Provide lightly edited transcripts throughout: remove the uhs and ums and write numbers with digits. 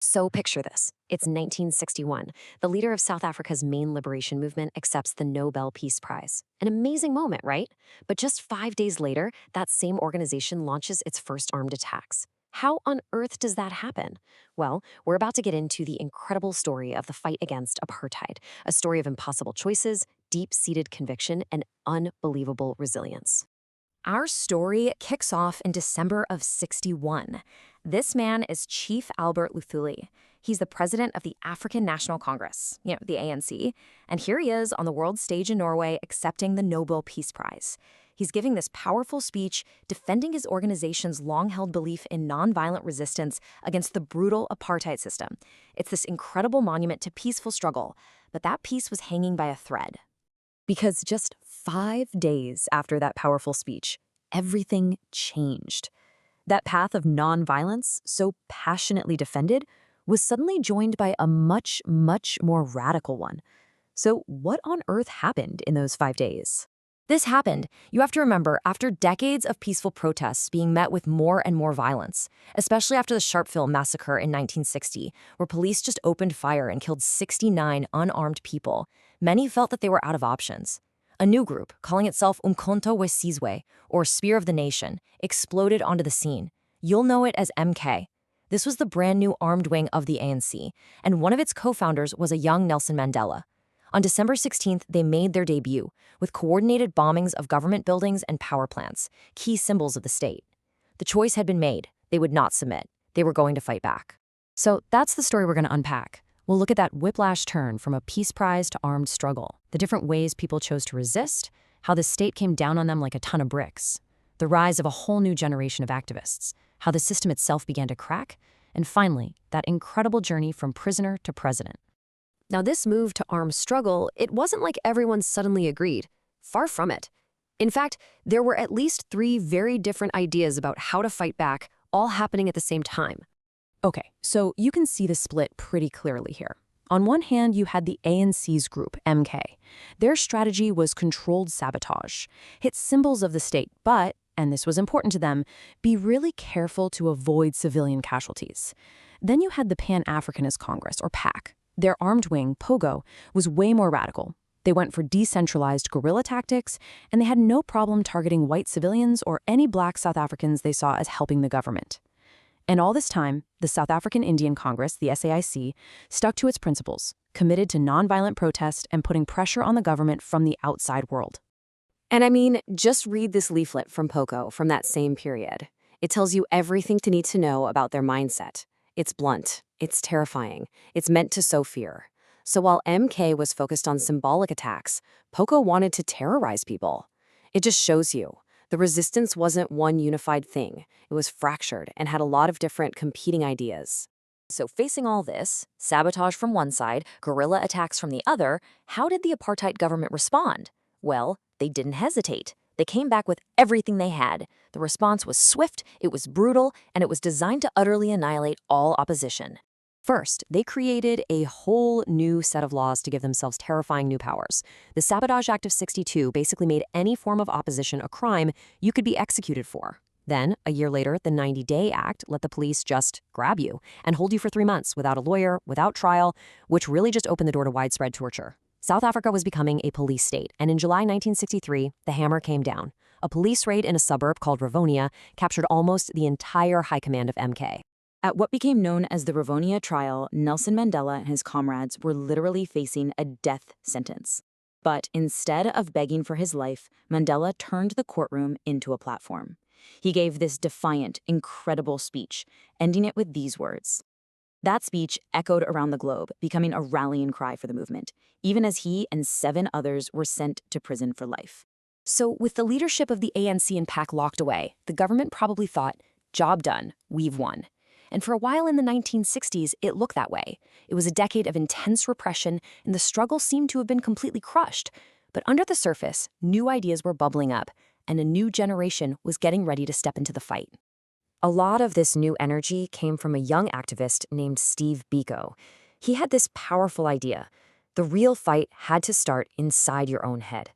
So picture this. It's 1961. The leader of South Africa's main liberation movement accepts the Nobel Peace Prize. An amazing moment, right? But just 5 days later, that same organization launches its first armed attacks. How on earth does that happen? Well, we're about to get into the incredible story of the fight against apartheid, a story of impossible choices, deep seated conviction, and unbelievable resilience. Our story kicks off in December of 61. This man is Chief Albert Luthuli. He's the president of the African National Congress, the ANC, and here he is on the world stage in Norway accepting the Nobel Peace Prize. He's giving this powerful speech defending his organization's long-held belief in nonviolent resistance against the brutal apartheid system. It's this incredible monument to peaceful struggle, but that peace was hanging by a thread. Because just 5 days after that powerful speech, everything changed. That path of nonviolence, so passionately defended, was suddenly joined by a much, much more radical one. So, what on earth happened in those 5 days? This happened, you have to remember, after decades of peaceful protests being met with more and more violence, especially after the Sharpeville massacre in 1960, where police just opened fire and killed 69 unarmed people. Many felt that they were out of options. A new group, calling itself Umkhonto we Sizwe, or Spear of the Nation, exploded onto the scene. You'll know it as MK. This was the brand new armed wing of the ANC, and one of its co-founders was a young Nelson Mandela. On December 16th, they made their debut, with coordinated bombings of government buildings and power plants, key symbols of the state. The choice had been made. They would not submit. They were going to fight back. So that's the story we're going to unpack. We'll look at that whiplash turn from a peace prize to armed struggle, the different ways people chose to resist, how the state came down on them like a ton of bricks, the rise of a whole new generation of activists, how the system itself began to crack, and finally, that incredible journey from prisoner to president. Now, this move to armed struggle, it wasn't like everyone suddenly agreed. Far from it. In fact, there were at least 3 very different ideas about how to fight back, all happening at the same time. Okay, so you can see the split pretty clearly here. On one hand, you had the ANC's group, MK. Their strategy was controlled sabotage, hit symbols of the state, but, and this was important to them, be really careful to avoid civilian casualties. Then you had the Pan-Africanist Congress, or PAC. Their armed wing, POGO, was way more radical. They went for decentralized guerrilla tactics, and they had no problem targeting white civilians or any black South Africans they saw as helping the government. And all this time, the South African Indian Congress, the SAIC, stuck to its principles, committed to nonviolent protest and putting pressure on the government from the outside world. And I mean, just read this leaflet from POGO from that same period. It tells you everything to need to know about their mindset. It's blunt. It's terrifying. It's meant to sow fear. So while MK was focused on symbolic attacks, POGO wanted to terrorize people. It just shows you. The resistance wasn't one unified thing. It was fractured and had a lot of different competing ideas. So facing all this, sabotage from one side, guerrilla attacks from the other, how did the apartheid government respond? Well, they didn't hesitate. They came back with everything they had. The response was swift, it was brutal, and it was designed to utterly annihilate all opposition. First, they created a whole new set of laws to give themselves terrifying new powers. The Sabotage Act of '62 basically made any form of opposition a crime you could be executed for. Then, a year later, the 90-Day Act let the police just grab you and hold you for 3 months without a lawyer, without trial, which really just opened the door to widespread torture. South Africa was becoming a police state, and in July 1963, the hammer came down. A police raid in a suburb called Rivonia captured almost the entire high command of MK. At what became known as the Rivonia trial, Nelson Mandela and his comrades were literally facing a death sentence. But instead of begging for his life, Mandela turned the courtroom into a platform. He gave this defiant, incredible speech, ending it with these words. That speech echoed around the globe, becoming a rallying cry for the movement, even as he and 7 others were sent to prison for life. So with the leadership of the ANC and PAC locked away, the government probably thought, job done, we've won. And for a while in the 1960s, it looked that way. It was a decade of intense repression, and the struggle seemed to have been completely crushed. But under the surface, new ideas were bubbling up, and a new generation was getting ready to step into the fight. A lot of this new energy came from a young activist named Steve Biko. He had this powerful idea. The real fight had to start inside your own head.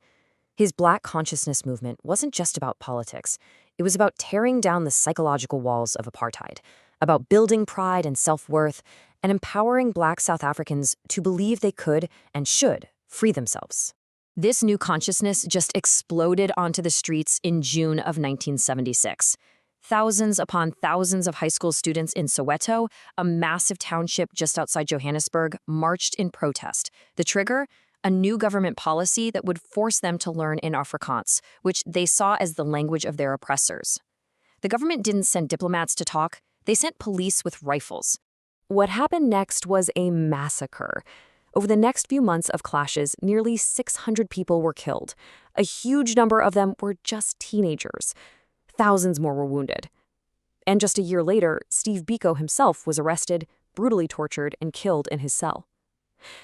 His Black consciousness movement wasn't just about politics. It was about tearing down the psychological walls of apartheid, about building pride and self-worth, and empowering Black South Africans to believe they could and should free themselves. This new consciousness just exploded onto the streets in June of 1976. Thousands upon thousands of high school students in Soweto, a massive township just outside Johannesburg, marched in protest. The trigger? A new government policy that would force them to learn in Afrikaans, which they saw as the language of their oppressors. The government didn't send diplomats to talk, they sent police with rifles. What happened next was a massacre. Over the next few months of clashes, nearly 600 people were killed. A huge number of them were just teenagers. Thousands more were wounded. And just a year later, Steve Biko himself was arrested, brutally tortured, and killed in his cell.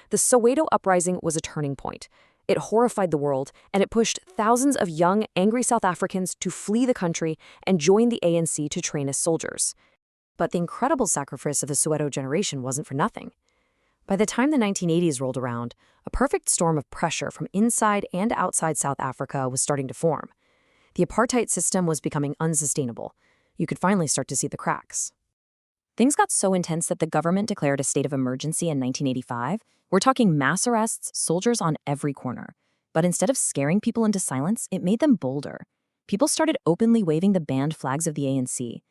The Soweto uprising was a turning point. It horrified the world, and it pushed thousands of young, angry South Africans to flee the country and join the ANC to train as soldiers. But the incredible sacrifice of the Soweto generation wasn't for nothing. By the time the 1980s rolled around, a perfect storm of pressure from inside and outside South Africa was starting to form. The apartheid system was becoming unsustainable. You could finally start to see the cracks. Things got so intense that the government declared a state of emergency in 1985. We're talking mass arrests, soldiers on every corner. But instead of scaring people into silence, it made them bolder. People started openly waving the banned flags of the ANC.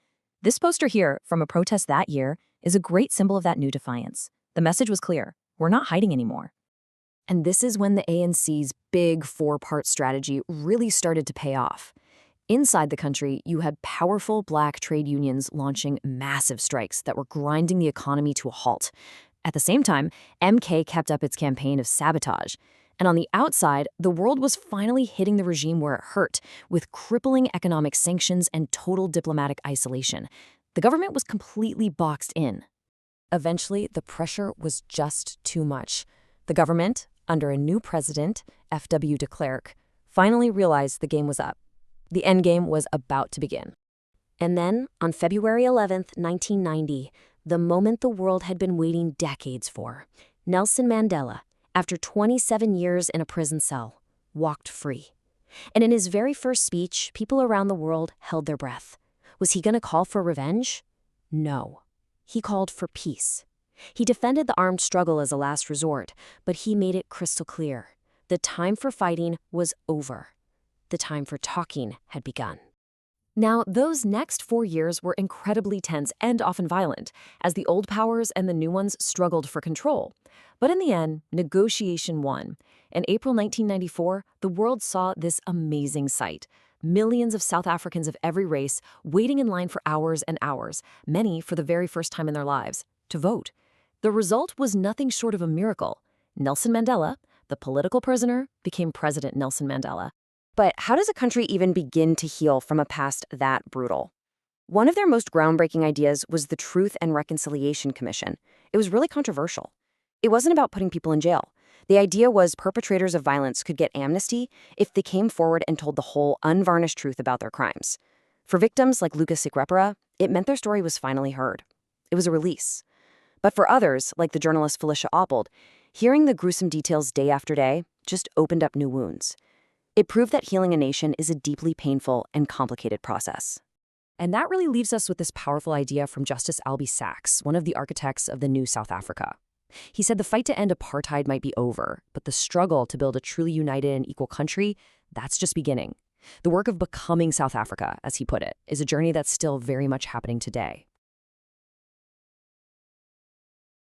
This poster here, from a protest that year, is a great symbol of that new defiance. The message was clear: we're not hiding anymore. And this is when the ANC's big four-part strategy really started to pay off. Inside the country, you had powerful Black trade unions launching massive strikes that were grinding the economy to a halt. At the same time, MK kept up its campaign of sabotage. And on the outside, the world was finally hitting the regime where it hurt, with crippling economic sanctions and total diplomatic isolation. The government was completely boxed in. Eventually, the pressure was just too much. The government, under a new president, F.W. de Klerk, finally realized the game was up. The endgame was about to begin. And then, on February 11th, 1990, the moment the world had been waiting decades for, Nelson Mandela, after 27 years in a prison cell, walked free. And in his very first speech, people around the world held their breath. Was he going to call for revenge? No. He called for peace. He defended the armed struggle as a last resort, but he made it crystal clear. The time for fighting was over. The time for talking had begun. Now, those next 4 years were incredibly tense and often violent, as the old powers and the new ones struggled for control. But in the end, negotiation won. In April 1994, the world saw this amazing sight. Millions of South Africans of every race waiting in line for hours and hours, many for the very first time in their lives, to vote. The result was nothing short of a miracle. Nelson Mandela, the political prisoner, became President Nelson Mandela. But how does a country even begin to heal from a past that brutal? One of their most groundbreaking ideas was the Truth and Reconciliation Commission. It was really controversial. It wasn't about putting people in jail. The idea was perpetrators of violence could get amnesty if they came forward and told the whole unvarnished truth about their crimes. For victims like Lucas Sigrepera, it meant their story was finally heard. It was a release. But for others, like the journalist Felicia Oppold, hearing the gruesome details day after day just opened up new wounds. It proved that healing a nation is a deeply painful and complicated process. And that really leaves us with this powerful idea from Justice Albie Sachs, one of the architects of the new South Africa. He said the fight to end apartheid might be over, but the struggle to build a truly united and equal country, that's just beginning. The work of becoming South Africa, as he put it, is a journey that's still very much happening today.